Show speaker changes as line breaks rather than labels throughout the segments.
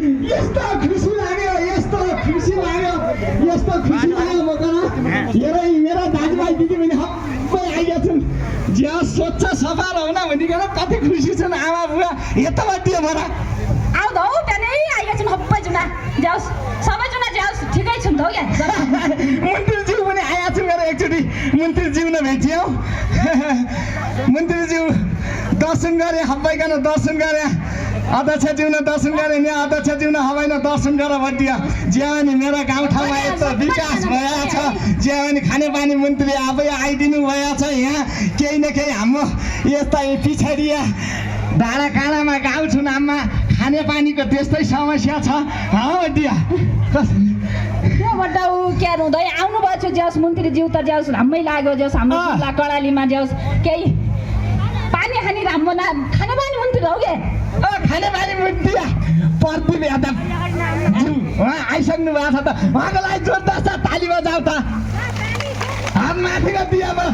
यस्तो खुसी लाग्यो मकन मेरा दाजुभाइ दिदीबहिनी सबै आइगा छन् ज्या स्वच्छ सफा रहन भनिकन कति खुसी छन् आमा बुवा यतामा दियो मरा
आउ दौ त्यहाँ आइगा छन् सबै जुना जाओस् सबै जुना जाओस् ठिकै छन् दौ या
मन्त्रीज्यू पनि आया छु मेरो एकचोटि मन्त्रीज्यू न भेटियो मन्त्रीज्यू दर्शन गरे हब्बाइकन दर्शन गरे अध्यक्षज्यू न दर्शन गरे नि अध्यक्षज्यू न हवाइन दर्शन गर भटिया ज्यानी मेरा गाउँठाउँमा यस्तो विकास भएछ ज्यानी खानेपानी मन्त्री आफै आइदिनु भएछ यहाँ केही न केही हाम्रो यस्ता पिछडिया डाँडा काँडामा गाउँ छुनाममा खानेपानीको त्यस्तै समस्या छ भटिया
त्यो बड्डा ऊ क्या हुँदै आउनु भएको छ ज्याउस मन्त्रीज्यू त ज्याउस राम्रै लाग्यो ज्याउस हाम्रो जिल्ला कडालीमा ज्याउस केही पानी खाने राम्रो न खानेपानी मन्त्री हो क्या
खानेपानी मन्त्री प्रदीप यादव उहाँ आइसक्नु भएको छ त उहाँको लागि जोरदार ताली बजाऊ त हात माथिको दिएमा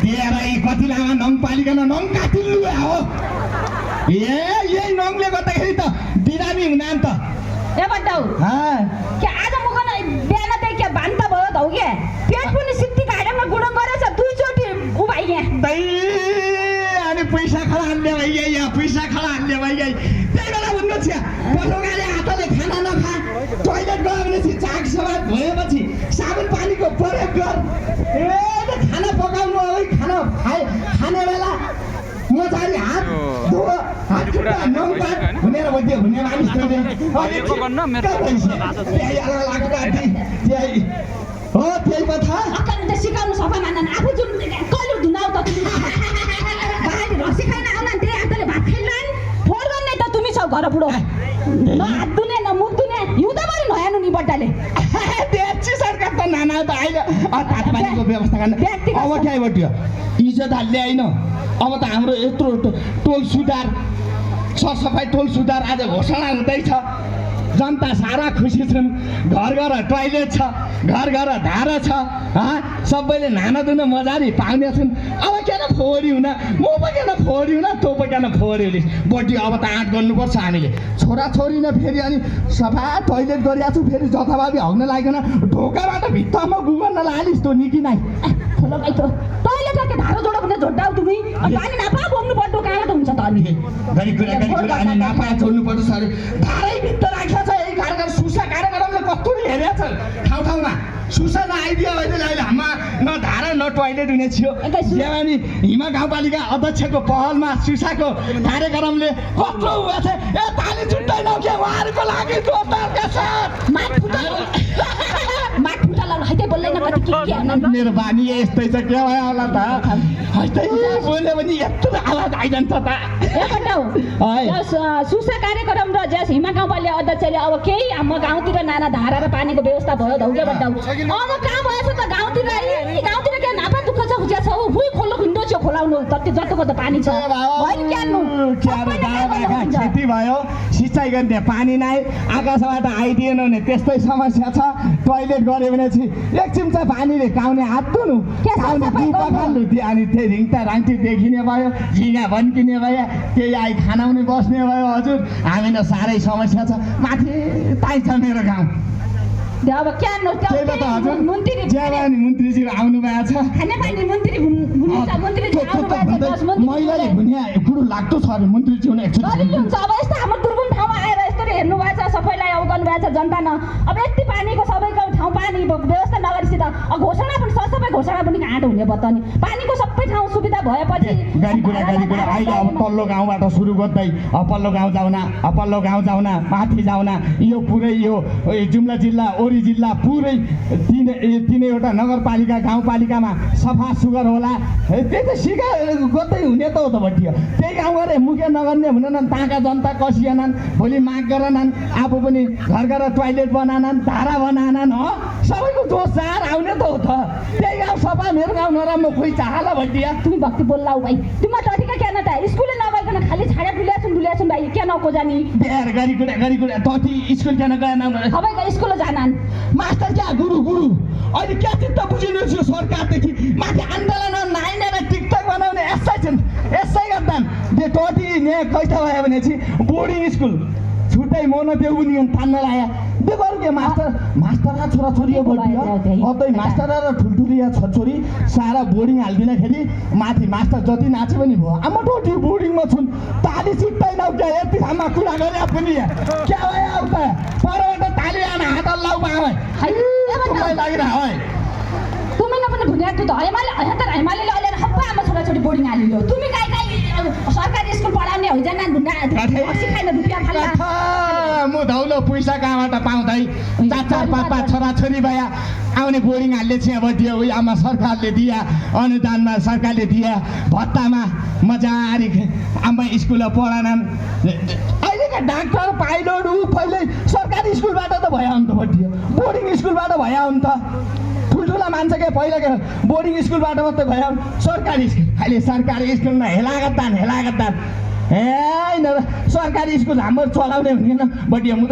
दिएर कति लामा नङ पालिकन नङ काटिल्नु हो यही नङले गर्दाखेरि त बिरामी हुना नि त
ए बड्डाउ क्या आज म कन बिहान त क्या भान्ता भयो त हो क्या पेट पनि सिद्धि घाडामा गुडम गरेछ दुईचोटि उ भाइ यहाँ
अनि पैसा खडा हान्ने भइगयो यहाँ पैसा खडा हान्ने भइगयो त्यही बेला भन्नु छ पटोगाले हातले खाना नखा टोइलेट गयो भनेपछि चाक सवाद भएपछि साबुन पानीको प्रयोग गर खाना पकाउनु है खाना खाने बेला मजाले हात धो हात खुट्टा नङपाट हुनेर बज्यो हुने मानिस हो त्यही कथा
अक्काले सिकाउनु सफा मान्न आफू जुन कलु धुनाउ त बाहिर रसी खाइन आउला त्यही हातले भात खाइलान् फोड गर्ने त तुमी छौ घर बुढो न हात धुने न मुख धुने हिउँदाभरि नयानु नि बड्डाले
देशी सरकार त नाना त अहिले तातपानीको व्यवस्था गर्न अब क्या बट्यो इज्जत हाल्ने होइन अब त हाम्रो यत्रो टोल सुधार सरसफाइ टोल सुधार आज घोषणा हुँदैछ जनता सारा खुसी छन् घर घर टोइलेट छ घर घर धारा छ सबैले नाना दुना मजाले पाउने छन् अब किन फोहोरी हुन म पो किन फोहोरी हुन तँ पो किन फोहोरी हुने बढी अब त आँट गर्नुपर्छ हामीले छोराछोरी न फेरि अनि सफा टोइलेट गरिरहेको छु फेरि जथाभावी हग्न लागेन ढोकाबाट भित्तामा गुगन नलालिस् तँ निकी नै
ठुलो भाइ त टोइलेट के धारो जोडो भने झोड्डाउ तिमी पानी नापा बोक्नु पर्दो कहाँ त हुन्छ त अनि
गरी कुरा अनि नापा जोड्नु पर्छ सर धारै भित्र राखेको छ यही घर घर सुसा कार्यक्रमले कस्तो हेरेको छ ठाउँ ठाउँमा सुसा नआइदियो अहिले अहिले हाम्रा न धारा न टोइलेट हुने थियो अनि हिमा गाउँपालिका अध्यक्षको पहलमा सुसाको कार्यक्रमले कत्रो हुएको छ ए ताली छुट्दैन के उहाँहरूको लागि मेरो बानी यस्तै छ के भयो होला त हस्तै बोल्यो भने यत्रो आवाज आइजान्छ त
सुसा कार्यक्रम र जस हिमा गाउँपालिका अध्यक्षले अब केही हाम्रो गाउँतिर नाना धारा र पानीको व्यवस्था भयो धौगे बड्डाउ अब कहाँ भएछ त गाउँतिर के नापा दुःख छ खुच्या छ हुई खोलो खिन्डो छ खोलाउनु जति जतिको त पानी छ
खेती भयो सिँचाइ गर्ने पानी नै आकाशबाट आइदिएन भने त्यस्तै समस्या छ टोइलेट गऱ्यो भने एक चिम्चा पानीले काउने हात धुनु काउने पखाल्नु त्यो अनि त्यही रिङ्टा राङ्टी देखिने भयो झिँगा भन्किने भयो केही आई खानाउने बस्ने भयो हजुर हामीलाई साह्रै समस्या छ माथि ताइ छ मेरो गाउँ
अब क्या
मन्त्रीजी आउनु भएको छ
खानेपानी मन्त्री
महिलाले भुनिया कुरो लाग्दो छ अरे मन्त्रीजी हुने
अब यस्तो हाम्रो दुर्गम ठाउँमा आएर यसरी हेर्नु भएको छ सबैलाई अब गर्नु भएको छ जनता न अब यति पानीको सबैको ठाउँ पानी व्यवस्था नगरेपछि त घोषणा पनि सबै घोषणा पनि कहाँ हुने भयो त नि पानीको सबै ठाउँ सुविधा भएपछि
गाडी कुरा अहिले अब तल्लो गाउँबाट सुरु गर्दै पल्लो गाउँ जाउन माथि जाउन यो पुरै यो जुम्ला जिल्ला ओरी जिल्ला पुरै तिनैवटा नगरपालिका गाउँपालिकामा सफा सुग्घर होला त्यही त सिका गर्दै हुने त हो त भटियो त्यही गाउँ गरे मुख्य नगर्ने हुनेनन् ताका जनता कसिएनन् भोलि माग गरेनन् आफू पनि घर घर टोइलेट बनाएनन् धारा बनाएनन् हो सबैको दोष चार आउने त हो त त्यही गाउँ सफा मेरो गाउँ नराम्रो खोइ चाहला भटिया
तिमी भक्ति बोल्लाउ भाइ तिमी टटिका क्या न त स्कुलले नगइकन खाली छाडा डुल्याछन् भाइ क्या नको जानी
बेर गरी कुरा टटी स्कुल क्या नगएन
सबैको स्कुल जानन्
मास्टर क्या गुरु अहिले क्या चित्त बुझिनु छ सरकारदेखि माथि आन्दोलन नाइनेर टिकटक बनाउने यसै गर्छन् टटी ने कैसा भयो भने बोर्डिङ स्कुल त्यही मोन त्यो उनी तान्न लाया देखो के मास्टर र छोराछोरी हो बढियो अतै मास्टर र ठुल्ठुली या छोरछोरी सारा बोर्डिङ हाल्दिनखेरि माथि मास्टर जति नाचे पनि भयो आमा टोटी बोर्डिङमा छुन् ताली सिट्दैन क्या यति ठाउँमा कुरा गरे पनि क्या भयो अब त परबाट ताली आन हात लाउ पाए मलाई लागिरह है
तुम्ही ना पण भुन्या तू हेमाले अहिले हप्पा आमा छोराछोरी बोर्डिङ हालिलो तुम्ही काय सरकारी स्कुल पढाउने हो जान सिकाइन रुपियाँ फाल्ला
म धौलो पैसा कहाँबाट पाउँदै चाचा पापा छोराछोरी भया आउने बोर्डिङ हाल्ने चाहिँ अब दियो आमा सरकारले दिया अनुदानमा सरकारले दिया भत्तामा मजारी आमा स्कुलमा पढानन् अहिलेका डाक्टर पाइलट पहिले सरकारी स्कुलबाट त भयो नि त बढियो बोर्डिङ स्कुलबाट भयो नि त ठुल्ठुला मान्छे क्या पहिला क्या बोर्डिङ स्कुलबाट मात्रै भयो सरकारी स्कुल अहिले सरकारी स्कुलमा हेलागतान ए सरकारी स्कुल हाम्रो चलाउने हुने बढियो म त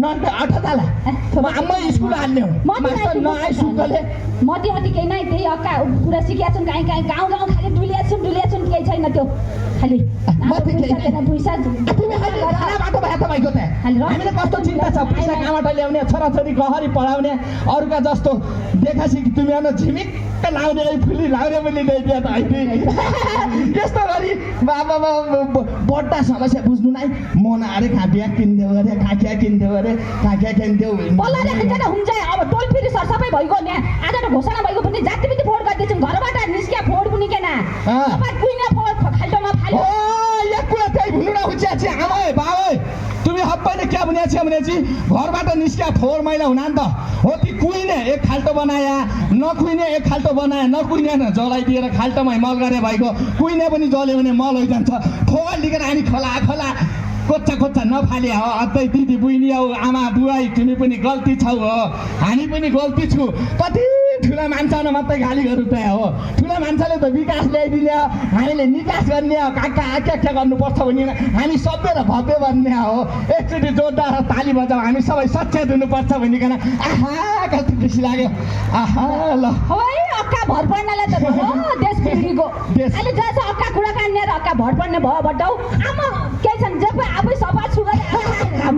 नन्टे 8 ताला हाम्रो स्कुल हाल्ने हो मास्टर नआइ सुकले
मती केही नै त्यही अक्का कुरा सिकेका छन् कहीँ गाउँ खाली डुलिया छन् केही छैन त्यो खालि पैसा
तिमी खाना बाटो भए तपाईँको त हामीले कस्तो चिन्ता छ पैसा कहाँबाट ल्याउने छोराछोरी गहरी पढाउने अरूका जस्तो देखासी तिमी आउन झिमिक्क लाउने फुली लाउने पनि ल्याइदियो त अहिले त्यस्तो गरी बाबा बड्डा समस्या बुझ्नु नै मन अरे खापिया किनिदेऊ अरे काकिया किनिदेऊ अरे काकिया किनिदेऊ
बल्ल हुन्छ अब टोल फेरि सरसफाइ भइगयो नि आज त घोषणा भइगयो पनि जाति पनि फोड गर्दैछन् घरबाट निस्किया फोड पनि केना तपाईँ कुइने फोड खाल्टोमा फाल्यो
ओ एक कुरा त्यही भुल्नु नहुन्छ चाहिँ आमा बाबा तुम्ही हप्पैले क्या भने चाहिँ घरबाट निस्किया फोहोर मैला हुना नि त हो ती कुइने एक खाल्टो बनाया नकुइने एक खाल्टो बनाया नकुइने न जलाइदिएर खाल्टोमा मल गरे भएको कुइने पनि जल्यो भने मल होइजान्छ फोगल लिएर हामी खोला कोच्चा नफाले हो अझै दिदी बहिनी हो आमा बुवाई तिमी पनि गल्ती छौ हो हामी पनि गल्ती छु कति ठुला मान्छेले मात्रै गाली गर्नु त हो ठुला मान्छेले त विकास ल्याइदिने हामीले निकास गर्ने काका आख्या गर्नुपर्छ भने हामी सभ्य र भव्य बन्ने हो एकचोटि जोरदार ताली बजाऊ हामी सबै सच्चा दिनुपर्छ भनिकन आहा कति खुसी लाग्यो आहा ल
है अक्का भर पर्नलाई त हो देश बिग्रिगयो अहिले जस अक्का कुरा कान्ने र अक्का भर पर्ने भयो बड्डौ आमा के छन् जे आफै सफा छु गरे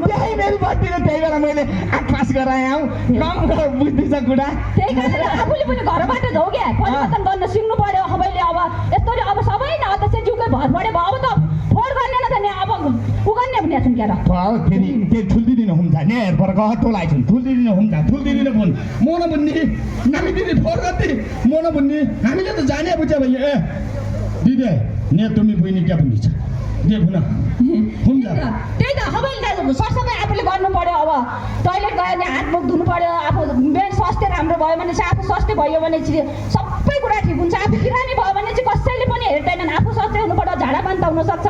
त्यही मेरो बत्तीले त्यही बेला मैले आकाश गराएँ आऊ कम बुझ्दैछ कुरा
त्यही कारण आफूले पनि घरबाट जाऊ क्या परिवर्तन गर्न सिक्नु पर्यो सबैले अब यस्तोले अब सबै न अध्यक्ष ज्यूकै भर पऱ्यो अब त फोहोर गर्ने न त नि अब उगन्ने भन्ने छन् क्या
फेरि त्यो ठुल्दिदिनु हुन्छ नि पर टोलाइ छन् ठुल्दिदिनु हुन्छ ठुल्दिदिनु फोन मोन भन्ने नामी दिदी फोहोर गर्दै मोन भन्ने हामीले त जाने बुझ्यो भैया ए दिदी ने तुमी बहिनी क्या भन्ने छ देखु न हुन्छ
त्यही त सबैले सरसफाइ आफूले गर्नु पर्यो अब टोइलेट गयो भने हात मुख धुनु पर्यो आफू मेन स्वास्थ्य राम्रो भयो भने चाहिँ आफू स्वास्थ्य भयो भने चाहिँ सबै कुरा ठिक हुन्छ आफू बिरामी भयो भने चाहिँ कसैले पनि हेर्दैनन् आफू स्वास्थ्य हुनु पर्यो झाडा बान्ता हुनसक्छ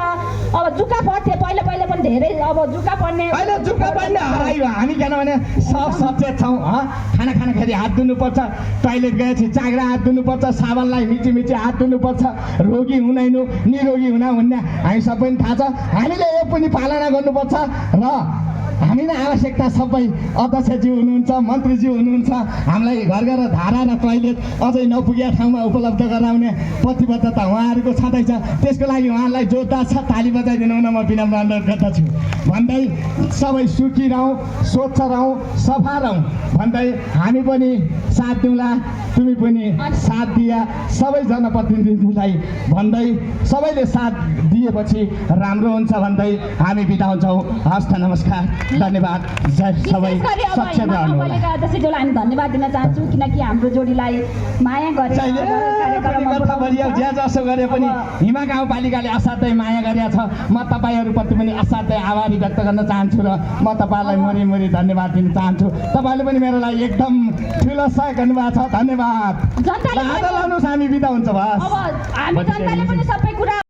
अब जुका पर्थे पहिला पनि धेरै अब जुका पर्ने
अहिले जुका पर्ने हरायो हामी किनभने सब सचेत छौँ खाना खाँदाखेरि हात धुनुपर्छ टोइलेट गएपछि चाग्रा हात धुनुपर्छ साबनलाई मिची हात धुनुपर्छ रोगी हुँदैन निरोगी हुने हामी सबै थाहा छ हामीले यो पनि पालना गर्नुपर्छ र हामीलाई आवश्यकता सबै अध्यक्षज्यू हुनुहुन्छ मन्त्रीज्यू हुनुहुन्छ हामीलाई घर धारा र टोइलेट अझै नपुगेका ठाउँमा उपलब्ध गराउने प्रतिबद्धता उहाँहरूको छँदैछ त्यसको लागि उहाँलाई जोरदार छ ताली बजाइदिनु हुन म विनम्र अनुरोध गर्दछु भन्दै सबै सुखी रहौँ स्वच्छ रहौँ सफा रहौँ भन्दै हामी पनि साथ दिउँला तिमी पनि साथ दिया सबै जनप्रतिनिधिलाई भन्दै सबैले साथ दिएपछि राम्रो हुन्छ भन्दै हामी बिदा हुन्छौँ हस्त नमस्कार धन्यवाद जय सबै सक्षम
रहनुहोला हामी धन्यवाद दिन चाहन्छु किनकि हाम्रो जोडीलाई माया गरे
ज्या जसो गरे पनि हिमा गाउँपालिकाले असाध्यै माया गरेका छ म तपाईँहरूप्रति पनि असाध्यै आभारी व्यक्त गर्न चाहन्छु र म तपाईँलाई मोरी धन्यवाद दिन चाहन्छु तपाईँले पनि मेरो लागि एकदम ठुलो सहयोग गर्नुभएको छ धन्यवाद
जनताले
हामी बिदा हुन्छ
अब हामी जनताले पनि सबै कुरा